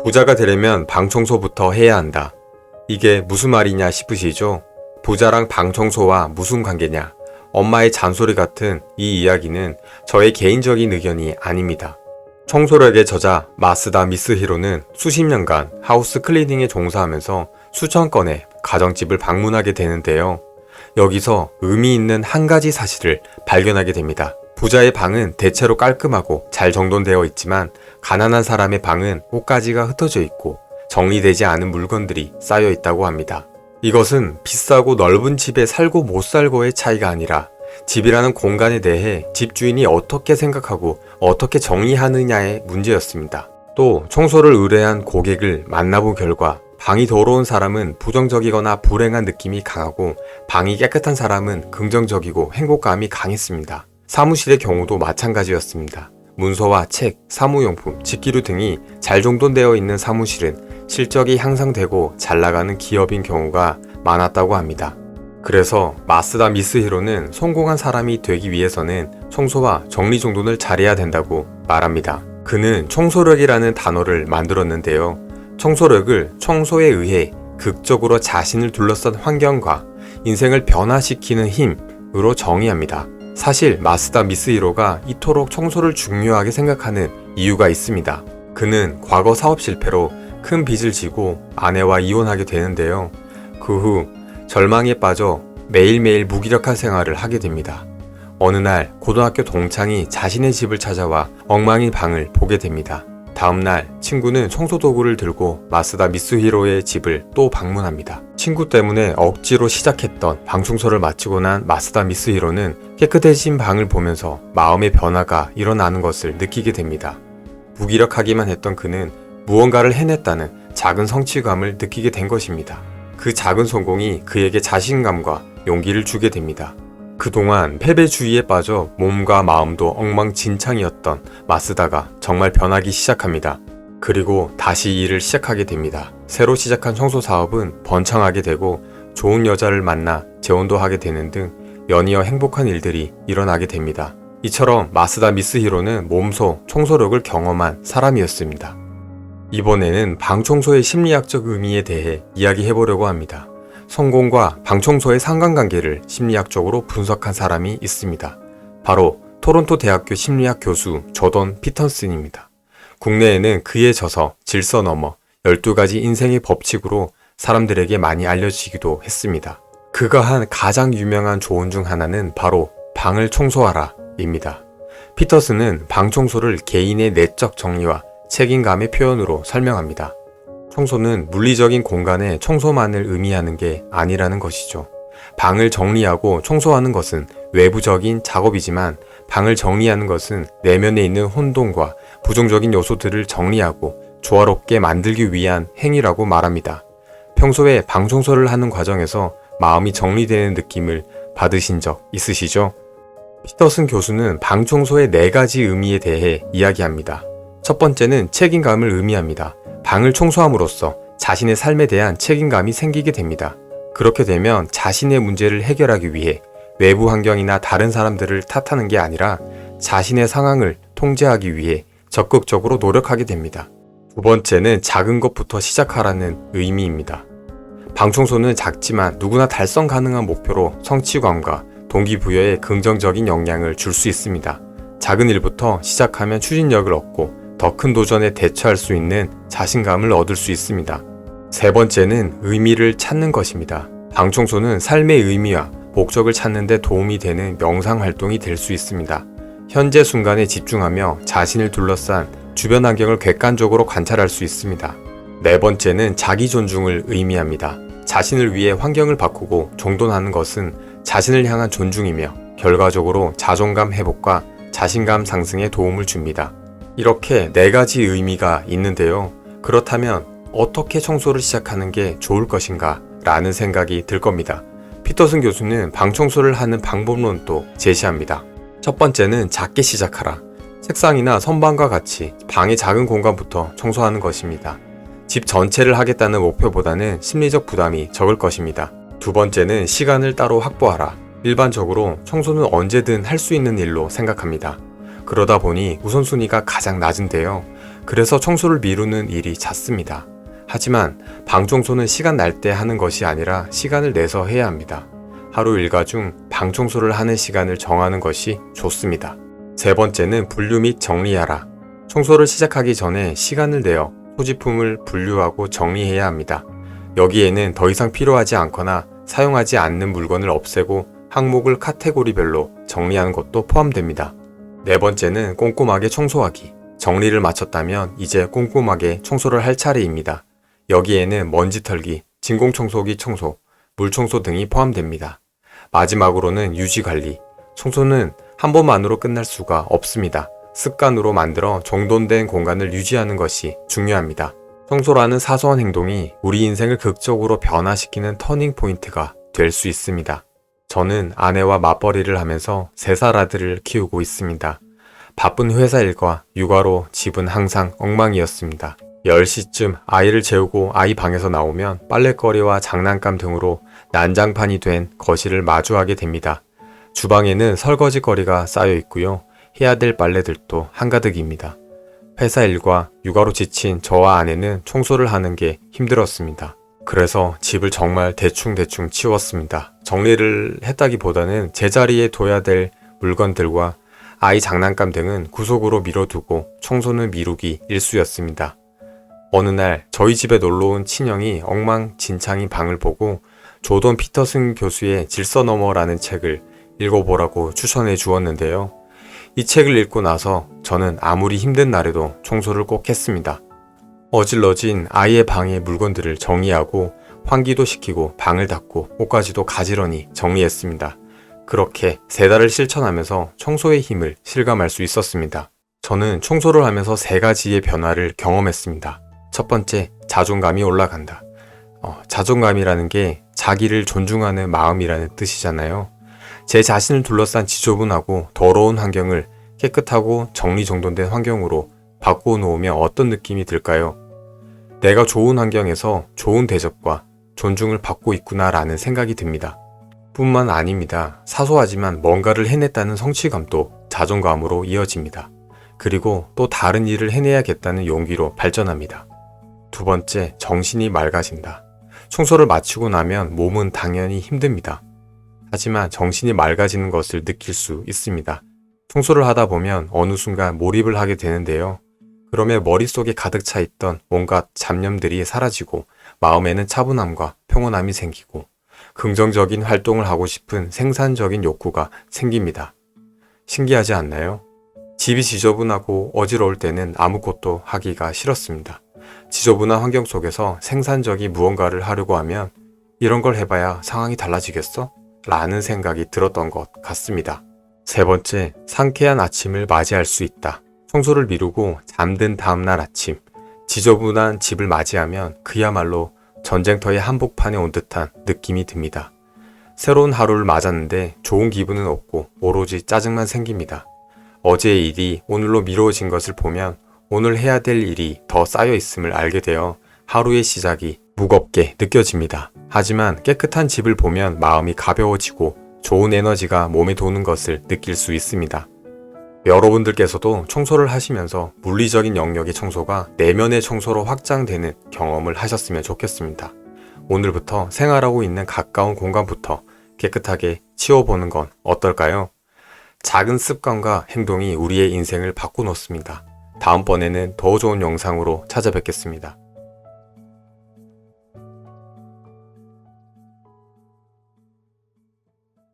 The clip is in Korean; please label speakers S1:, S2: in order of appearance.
S1: 부자가 되려면 방 청소부터 해야 한다. 이게 무슨 말이냐 싶으시죠? 부자랑 방 청소와 무슨 관계냐? 엄마의 잔소리 같은 이 이야기는 저의 개인적인 의견이 아닙니다. 청소력의 저자 마쓰다 미쓰히로는 수십 년간 하우스 클리닝에 종사하면서 수천 건의 가정집을 방문하게 되는데요. 여기서 의미 있는 한 가지 사실을 발견하게 됩니다. 부자의 방은 대체로 깔끔하고 잘 정돈되어 있지만 가난한 사람의 방은 옷가지가 흩어져 있고 정리되지 않은 물건들이 쌓여 있다고 합니다. 이것은 비싸고 넓은 집에 살고 못 살고의 차이가 아니라 집이라는 공간에 대해 집주인이 어떻게 생각하고 어떻게 정리하느냐의 문제였습니다. 또 청소를 의뢰한 고객을 만나본 결과 방이 더러운 사람은 부정적이거나 불행한 느낌이 강하고 방이 깨끗한 사람은 긍정적이고 행복감이 강했습니다. 사무실의 경우도 마찬가지였습니다. 문서와 책, 사무용품, 집기류 등이 잘 정돈되어 있는 사무실은 실적이 향상되고 잘 나가는 기업인 경우가 많았다고 합니다. 그래서 마쓰다 미쓰히로는 성공한 사람이 되기 위해서는 청소와 정리정돈을 잘해야 된다고 말합니다. 그는 청소력이라는 단어를 만들었는데요. 청소력을 청소에 의해 극적으로 자신을 둘러싼 환경과 인생을 변화시키는 힘으로 정의합니다. 사실 마쓰다 미쓰히로가 이토록 청소를 중요하게 생각하는 이유가 있습니다. 그는 과거 사업 실패로 큰 빚을 지고 아내와 이혼하게 되는데요. 그 후 절망에 빠져 매일매일 무기력한 생활을 하게 됩니다. 어느 날 고등학교 동창이 자신의 집을 찾아와 엉망인 방을 보게 됩니다. 다음날 친구는 청소도구를 들고 마쓰다 미쓰히로의 집을 또 방문합니다. 친구 때문에 억지로 시작했던 방 청소를 마치고 난 마쓰다 미쓰히로는 깨끗해진 방을 보면서 마음의 변화가 일어나는 것을 느끼게 됩니다. 무기력하기만 했던 그는 무언가를 해냈다는 작은 성취감을 느끼게 된 것입니다. 그 작은 성공이 그에게 자신감과 용기를 주게 됩니다. 그동안 패배주의에 빠져 몸과 마음도 엉망진창이었던 마쓰다가 정말 변하기 시작합니다. 그리고 다시 일을 시작하게 됩니다. 새로 시작한 청소 사업은 번창하게 되고 좋은 여자를 만나 재혼도 하게 되는 등 연이어 행복한 일들이 일어나게 됩니다. 이처럼 마쓰다 미쓰히로는 몸소 청소력을 경험한 사람이었습니다. 이번에는 방 청소의 심리학적 의미에 대해 이야기해보려고 합니다. 성공과 방 청소의 상관관계를 심리학적으로 분석한 사람이 있습니다. 바로 토론토 대학교 심리학 교수 조던 피터슨입니다. 국내에는 그의 저서 질서 너머 12가지 인생의 법칙으로 사람들에게 많이 알려지기도 했습니다. 그가 한 가장 유명한 조언 중 하나는 바로 방을 청소하라 입니다. 피터슨은 방 청소를 개인의 내적 정리와 책임감의 표현으로 설명합니다. 청소는 물리적인 공간의 청소만을 의미하는 게 아니라는 것이죠. 방을 정리하고 청소하는 것은 외부적인 작업이지만 방을 정리하는 것은 내면에 있는 혼돈과 부정적인 요소들을 정리하고 조화롭게 만들기 위한 행위라고 말합니다. 평소에 방 청소를 하는 과정에서 마음이 정리되는 느낌을 받으신 적 있으시죠? 피터슨 교수는 방 청소의 4가지 의미에 대해 이야기합니다. 첫 번째는 책임감을 의미합니다. 방을 청소함으로써 자신의 삶에 대한 책임감이 생기게 됩니다. 그렇게 되면 자신의 문제를 해결하기 위해 외부 환경이나 다른 사람들을 탓하는 게 아니라 자신의 상황을 통제하기 위해 적극적으로 노력하게 됩니다. 두 번째는 작은 것부터 시작하라는 의미입니다. 방 청소는 작지만 누구나 달성 가능한 목표로 성취감과 동기부여에 긍정적인 영향을 줄 수 있습니다. 작은 일부터 시작하면 추진력을 얻고 더 큰 도전에 대처할 수 있는 자신감을 얻을 수 있습니다. 세 번째는 의미를 찾는 것입니다. 방 청소는 삶의 의미와 목적을 찾는 데 도움이 되는 명상 활동이 될 수 있습니다. 현재 순간에 집중하며 자신을 둘러싼 주변 환경을 객관적으로 관찰할 수 있습니다. 네 번째는 자기 존중을 의미합니다. 자신을 위해 환경을 바꾸고 정돈하는 것은 자신을 향한 존중이며 결과적으로 자존감 회복과 자신감 상승에 도움을 줍니다. 이렇게 4가지 의미가 있는데요. 그렇다면 어떻게 청소를 시작하는 게 좋을 것인가 라는 생각이 들 겁니다. 피터슨 교수는 방 청소를 하는 방법론도 제시합니다. 첫 번째는 작게 시작하라. 책상이나 선반과 같이 방의 작은 공간부터 청소하는 것입니다. 집 전체를 하겠다는 목표보다는 심리적 부담이 적을 것입니다. 두 번째는 시간을 따로 확보하라. 일반적으로 청소는 언제든 할 수 있는 일로 생각합니다. 그러다 보니 우선순위가 가장 낮은데요. 그래서 청소를 미루는 일이 잦습니다. 하지만 방 청소는 시간 날 때 하는 것이 아니라 시간을 내서 해야 합니다. 하루 일과 중 방 청소를 하는 시간을 정하는 것이 좋습니다. 세 번째는 분류 및 정리하라. 청소를 시작하기 전에 시간을 내어 소지품을 분류하고 정리해야 합니다. 여기에는 더 이상 필요하지 않거나 사용하지 않는 물건을 없애고 항목을 카테고리별로 정리하는 것도 포함됩니다. 네 번째는 꼼꼼하게 청소하기. 정리를 마쳤다면 이제 꼼꼼하게 청소를 할 차례입니다. 여기에는 먼지 털기, 진공청소기 청소, 물청소 등이 포함됩니다. 마지막으로는 유지관리. 청소는 한 번만으로 끝날 수가 없습니다. 습관으로 만들어 정돈된 공간을 유지하는 것이 중요합니다. 청소라는 사소한 행동이 우리 인생을 극적으로 변화시키는 터닝 포인트가 될 수 있습니다. 저는 아내와 맞벌이를 하면서 3살 아들을 키우고 있습니다. 바쁜 회사 일과 육아로 집은 항상 엉망이었습니다. 10시쯤 아이를 재우고 아이 방에서 나오면 빨랫거리와 장난감 등으로 난장판이 된 거실을 마주하게 됩니다. 주방에는 설거지거리가 쌓여 있고요. 해야 될 빨래들도 한가득입니다. 회사 일과 육아로 지친 저와 아내는 청소를 하는 게 힘들었습니다. 그래서 집을 정말 대충 치웠습니다. 정리를 했다기보다는 제자리에 둬야 될 물건들과 아이 장난감 등은 구석으로 밀어두고 청소는 미루기 일쑤였습니다. 어느 날 저희 집에 놀러온 친형이 엉망진창인 방을 보고 조던 피터슨 교수의 질서 너머라는 책을 읽어보라고 추천해 주었는데요. 이 책을 읽고 나서 저는 아무리 힘든 날에도 청소를 꼭 했습니다. 어질러진 아이의 방의 물건들을 정리하고 환기도 시키고 방을 닦고 옷가지도 가지런히 정리했습니다. 그렇게 3달을 실천하면서 청소의 힘을 실감할 수 있었습니다. 저는 청소를 하면서 3가지의 변화를 경험했습니다. 첫 번째, 자존감이 올라간다. 자존감이라는 게 자기를 존중하는 마음이라는 뜻이잖아요. 제 자신을 둘러싼 지저분하고 더러운 환경을 깨끗하고 정리정돈된 환경으로 바꾸어 놓으면 어떤 느낌이 들까요? 내가 좋은 환경에서 좋은 대접과 존중을 받고 있구나라는 생각이 듭니다. 뿐만 아닙니다. 사소하지만 뭔가를 해냈다는 성취감도 자존감으로 이어집니다. 그리고 또 다른 일을 해내야겠다는 용기로 발전합니다. 두 번째, 정신이 맑아진다. 청소를 마치고 나면 몸은 당연히 힘듭니다. 하지만 정신이 맑아지는 것을 느낄 수 있습니다. 청소를 하다 보면 어느 순간 몰입을 하게 되는데요. 그러면 머릿속에 가득 차 있던 온갖 잡념들이 사라지고 마음에는 차분함과 평온함이 생기고 긍정적인 활동을 하고 싶은 생산적인 욕구가 생깁니다. 신기하지 않나요? 집이 지저분하고 어지러울 때는 아무것도 하기가 싫었습니다. 지저분한 환경 속에서 생산적인 무언가를 하려고 하면 이런 걸 해봐야 상황이 달라지겠어? 라는 생각이 들었던 것 같습니다. 세 번째, 상쾌한 아침을 맞이할 수 있다. 청소를 미루고 잠든 다음날 아침, 지저분한 집을 맞이하면 그야말로 전쟁터의 한복판에 온 듯한 느낌이 듭니다. 새로운 하루를 맞았는데 좋은 기분은 없고 오로지 짜증만 생깁니다. 어제의 일이 오늘로 미뤄진 것을 보면 오늘 해야 될 일이 더 쌓여 있음을 알게 되어 하루의 시작이 무겁게 느껴집니다. 하지만 깨끗한 집을 보면 마음이 가벼워지고 좋은 에너지가 몸에 도는 것을 느낄 수 있습니다. 여러분들께서도 청소를 하시면서 물리적인 영역의 청소가 내면의 청소로 확장되는 경험을 하셨으면 좋겠습니다. 오늘부터 생활하고 있는 가까운 공간부터 깨끗하게 치워보는 건 어떨까요? 작은 습관과 행동이 우리의 인생을 바꿔놓습니다. 다음번에는 더 좋은 영상으로 찾아뵙겠습니다.